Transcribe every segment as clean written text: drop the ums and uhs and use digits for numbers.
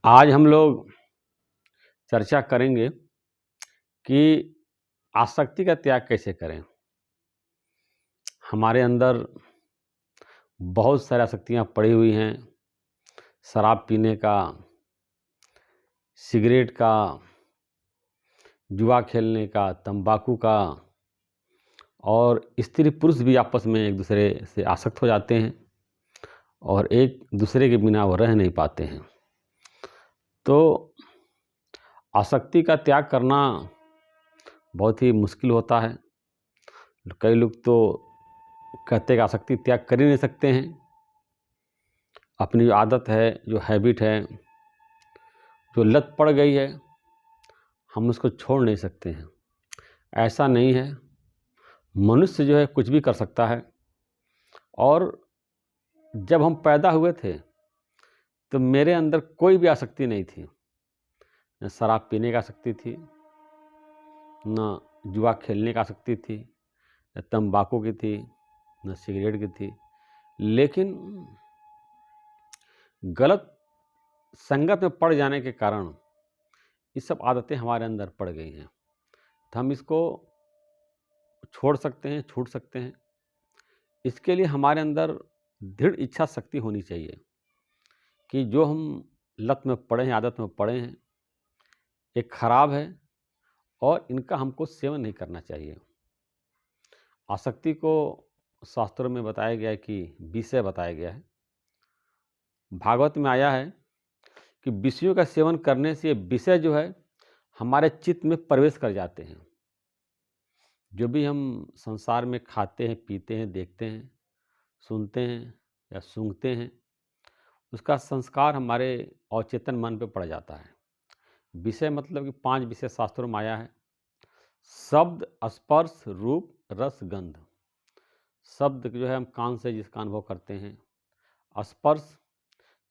आज हम लोग चर्चा करेंगे कि आसक्ति का त्याग कैसे करें। हमारे अंदर बहुत सारी आसक्तियाँ पड़ी हुई हैं। शराब पीने का, सिगरेट का, जुआ खेलने का, तंबाकू का, और स्त्री पुरुष भी आपस में एक दूसरे से आसक्त हो जाते हैं और एक दूसरे के बिना वो रह नहीं पाते हैं। तो आसक्ति का त्याग करना बहुत ही मुश्किल होता है। कई लोग तो कहते हैं कि आसक्ति त्याग कर ही नहीं सकते हैं। अपनी जो आदत है, जो हैबिट है, जो लत पड़ गई है, हम उसको छोड़ नहीं सकते हैं। ऐसा नहीं है। मनुष्य जो है कुछ भी कर सकता है। और जब हम पैदा हुए थे तो मेरे अंदर कोई भी आसक्ति नहीं थी। न शराब पीने की आसक्ति थी, न जुआ खेलने की आसक्ति थी, न तंबाकू की थी, न सिगरेट की थी। लेकिन गलत संगत में पड़ जाने के कारण ये सब आदतें हमारे अंदर पड़ गई हैं। तो हम इसको छोड़ सकते हैं, छूट सकते हैं। इसके लिए हमारे अंदर दृढ़ इच्छा शक्ति होनी चाहिए कि जो हम लत में पड़े हैं, आदत में पड़े हैं, ये खराब है और इनका हमको सेवन नहीं करना चाहिए। आसक्ति को शास्त्रों में बताया गया है कि विषय बताया गया है। भागवत में आया है कि विषयों का सेवन करने से ये विषय जो है हमारे चित्त में प्रवेश कर जाते हैं। जो भी हम संसार में खाते हैं, पीते हैं, देखते हैं, सुनते हैं या सूंघते हैं, उसका संस्कार हमारे अवचेतन मन पे पड़ जाता है। विषय मतलब कि 5 विषय शास्त्रों में आया है। शब्द, स्पर्श, रूप, रस, गंध। शब्द जो है हम कान से जिसका अनुभव करते हैं, स्पर्श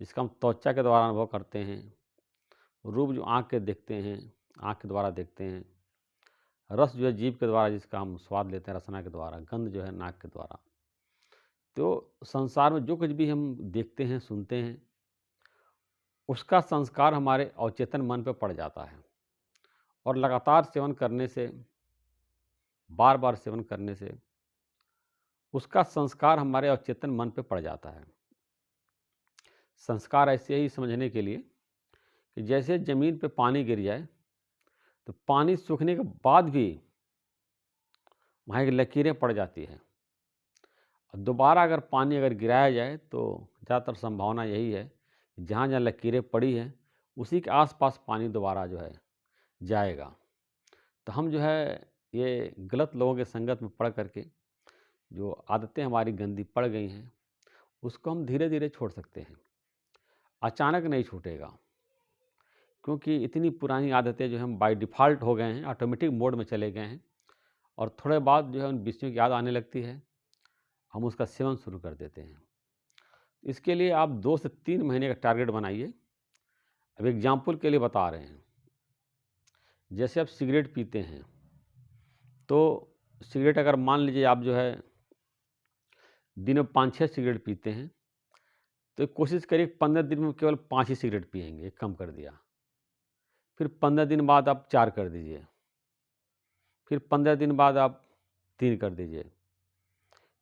जिसका हम त्वचा के द्वारा अनुभव करते हैं, रूप जो आँख के देखते हैं, आँख के द्वारा देखते हैं, रस जो है जीभ के द्वारा जिसका हम स्वाद लेते हैं रसना के द्वारा, गंध जो है नाक के द्वारा। तो संसार में जो कुछ भी हम देखते हैं, सुनते हैं, उसका संस्कार हमारे अवचेतन मन पे पड़ जाता है। और लगातार सेवन करने से, बार बार सेवन करने से उसका संस्कार हमारे अवचेतन मन पे पड़ जाता है। संस्कार ऐसे ही समझने के लिए कि जैसे ज़मीन पे पानी गिर जाए तो पानी सूखने के बाद भी वहाँ एक लकीरें पड़ जाती हैं। दोबारा अगर पानी अगर गिराया जाए तो ज़्यादातर संभावना यही है कि जहाँ जहाँ लकीरें पड़ी हैं उसी के आसपास पानी दोबारा जो है जाएगा। तो हम जो है ये गलत लोगों के संगत में पड़ करके जो आदतें हमारी गंदी पड़ गई हैं उसको हम धीरे धीरे छोड़ सकते हैं। अचानक नहीं छूटेगा, क्योंकि इतनी पुरानी आदतें जो हम बाय डिफ़ॉल्ट हो गए हैं, ऑटोमेटिक मोड में चले गए हैं और थोड़े बाद जो है उन विषयों की याद आने लगती है, हम उसका सेवन शुरू कर देते हैं। इसके लिए आप 2 से 3 महीने का टारगेट बनाइए। अब एग्जाम्पल के लिए बता रहे हैं, जैसे आप सिगरेट पीते हैं तो सिगरेट अगर मान लीजिए आप जो है दिन में 5-6 सिगरेट पीते हैं तो कोशिश करिए 15 दिन में केवल 5 ही सिगरेट पिएंगे, कम कर दिया। फिर 15 दिन बाद आप 4 कर दीजिए, फिर 15 दिन बाद आप 3 कर दीजिए,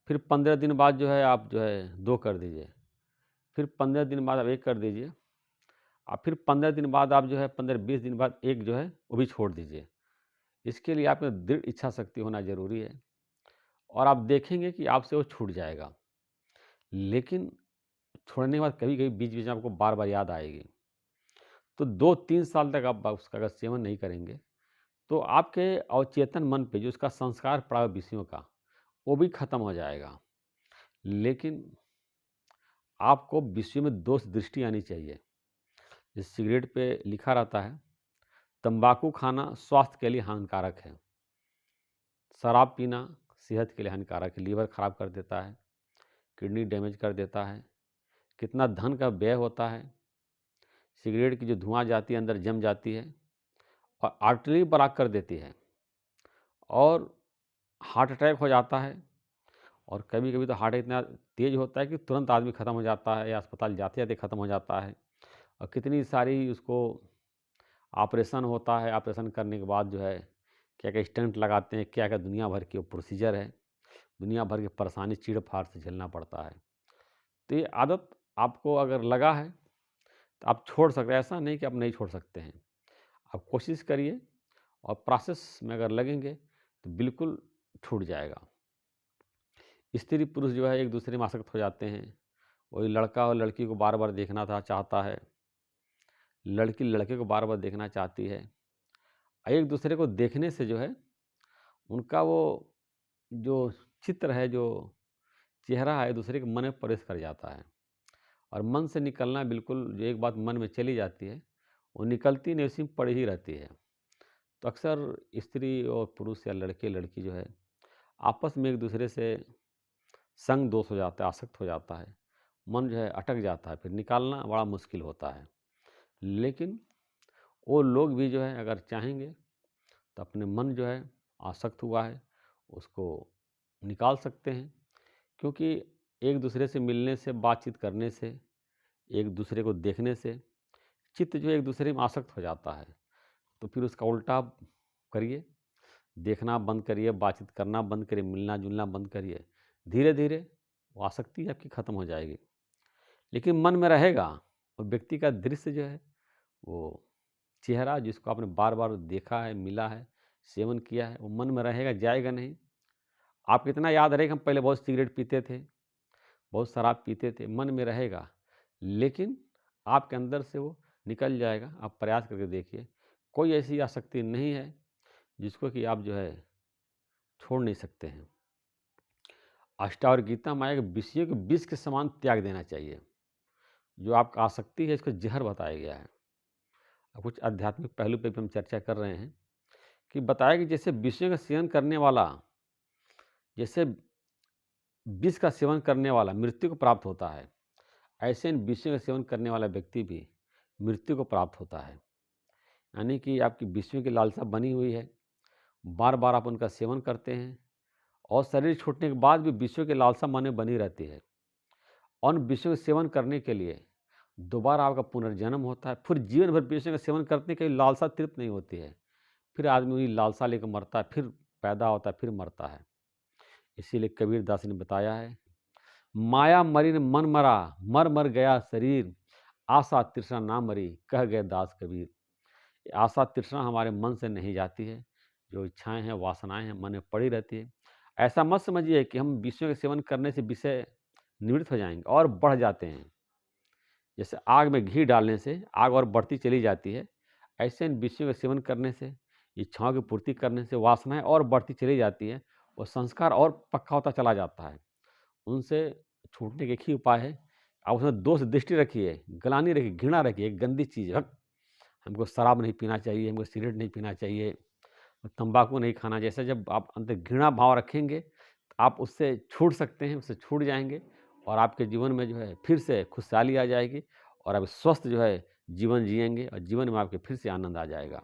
फिर 15 दिन बाद जो है आप जो है 2 कर दीजिए, फिर 15 दिन बाद आप 1 कर दीजिए और फिर 15 दिन बाद आप जो है 15-20 दिन बाद 1 जो है वो भी छोड़ दीजिए। इसके लिए आप में दृढ़ इच्छा शक्ति होना ज़रूरी है और आप देखेंगे कि आपसे वो छूट जाएगा। लेकिन छोड़ने के बाद कभी-कभी बीच-बीच में आपको बार-बार याद आएगी। तो 2-3 साल तक आप उसका अगर सेवन नहीं करेंगे तो आपके अवचेतन मन पे जो उसका संस्कार पड़ा है विषयों का, वो भी खत्म हो जाएगा। लेकिन आपको विषयों में दोष दृष्टि आनी चाहिए। जैसे सिगरेट पे लिखा रहता है, तंबाकू खाना स्वास्थ्य के लिए हानिकारक है, शराब पीना सेहत के लिए हानिकारक है, लीवर खराब कर देता है, किडनी डैमेज कर देता है, कितना धन का व्यय होता है, सिगरेट की जो धुआं जाती है अंदर जम जाती है और आर्टरी ब्लॉक कर देती है और हार्ट अटैक हो जाता है। और कभी-कभी तो हार्ट इतना तेज़ होता है कि तुरंत आदमी ख़त्म हो जाता है या अस्पताल जाते-जाते ख़त्म हो जाता है। और कितनी सारी उसको ऑपरेशन होता है, ऑपरेशन करने के बाद जो है क्या-क्या स्टंट लगाते हैं, क्या-क्या दुनिया भर की वो प्रोसीजर है, दुनिया भर की परेशानी चीड़-फाड़ से झेलना पड़ता है। तो ये आदत आपको अगर लगा है, तो आप छोड़ सकते हैं, ऐसा नहीं कि आप नहीं छोड़ सकते हैं। आप कोशिश करिए और प्रोसेस में अगर लगेंगे, तो बिल्कुल छूट जाएगा। स्त्री-पुरुष जो है एक-दूसरे में आसक्त हो जाते हैं। वही लड़का और लड़की को बार-बार देखना चाहता है, लड़की लड़के को बार-बार देखना चाहती है। एक-दूसरे को देखने से जो है, उनका वो जो चित्र है, जो चेहरा है, दूसरे के मन में प्रवेश कर जाता है। और मन से निकलना बिल्कुल, जो एक बात मन में चली जाती है, वो निकलती नहीं, उसी में पड़ी ही रहती है। तो अक्सर स्त्री और पुरुष या लड़के-लड़की जो है, आपस में एक-दूसरे से संग दोष हो जाता है, आसक्त हो जाता है। मन जो है अटक जाता है, फिर निकालना बड़ा मुश्किल होता है। लेकिन वो लोग भी जो है अगर चाहेंगे, तो अपने मन जो है आसक्त हुआ है, उसको निकाल सकते हैं। क्योंकि एक-दूसरे से मिलने से, बातचीत करने से, एक-दूसरे को देखने से चित्त जो है एक-दूसरे में आसक्त हो जाता है। तो फिर उसका उल्टा आप करिए, देखना बंद करिए, बातचीत करना बंद करिए, मिलना-जुलना बंद करिए। धीरे-धीरे वो आसक्ति आपकी खत्म हो जाएगी। लेकिन मन में रहेगा, और व्यक्ति का दृश्य जो है, वो चेहरा जिसको आपने बार-बार देखा है, मिला है, सेवन किया है, वो मन में रहेगा, जाएगा नहीं। आपको इतना याद रहेगा, हम पहले बहुत सिगरेट पीते थे, बहुत शराब पीते थे, मन में रहेगा। लेकिन आपके अंदर से वो निकल जाएगा। आप प्रयास करके देखिए। कोई ऐसी आसक्ति नहीं है, जिसको कि आप जो है छोड़ नहीं सकते हैं। अष्टावक्र गीता माया के विषयों को विष के समान त्याग देना चाहिए। जो आपका आसक्ति है, इसको जहर बताया गया है। अब कुछ आध्यात्मिक पहलू पे भी हम चर्चा कर रहे हैं कि बताया कि जैसे विषयों का सेवन करने वाला, जैसे विष का सेवन करने वाला मृत्यु को प्राप्त होता है, ऐसे इन विषयों का सेवन करने वाला व्यक्ति भी मृत्यु को प्राप्त होता है। यानी कि आपकी विषयों की लालसा बनी हुई है, बार-बार आप उनका सेवन करते हैं, और शरीर छूटने के बाद भी विषयों की लालसा मन में बनी रहती है। उन विषयों का सेवन करने के लिए दोबारा आपका पुनर्जन्म होता है। फिर जीवन भर विषयों का सेवन करने के लिए लालसा तृप्त नहीं होती है। फिर आदमी वही लालसा लेकर मरता है, फिर पैदा होता है, फिर मरता है। इसीलिए कबीर दास ने बताया है, माया मरी न मन मरा, मर मर गया शरीर, आशा तृष्णा ना मरी, कह गए दास कबीर। ये आशा तृष्णा हमारे मन से नहीं जाती है। जो इच्छाएं हैं, वासनाएं हैं, मन में पड़ी रहती है। ऐसा मत समझिए कि हम विषयों के सेवन करने से विषय निवृत्त हो जाएंगे, और बढ़ जाते हैं। जैसे आग में घी डालने से आग और बढ़ती चली जाती है, ऐसे इन विषयों का सेवन करने से, इच्छाओं की पूर्ति करने से वासनाएं और बढ़ती चली जाती है, और संस्कार और पक्का होता चला जाता है। उनसे छूटने का एक ही उपाय है, आप उसमें दोष दृष्टि रखिए, ग्लानि रखिए, घृणा रखिए, गंदी चीज़ है। हमको शराब नहीं पीना चाहिए, हमको सिगरेट नहीं पीना चाहिए, तंबाकू नहीं खाना। जैसे जब आप अंदर घृणा भाव रखेंगे, तो आप उससे छूट सकते हैं, उससे छूट जाएँगे, और आपके जीवन में जो है फिर से खुशहाली आ जाएगी, और आप स्वस्थ जो है जीवन जिएँगे, और जीवन में आपके फिर से आनंद आ जाएगा।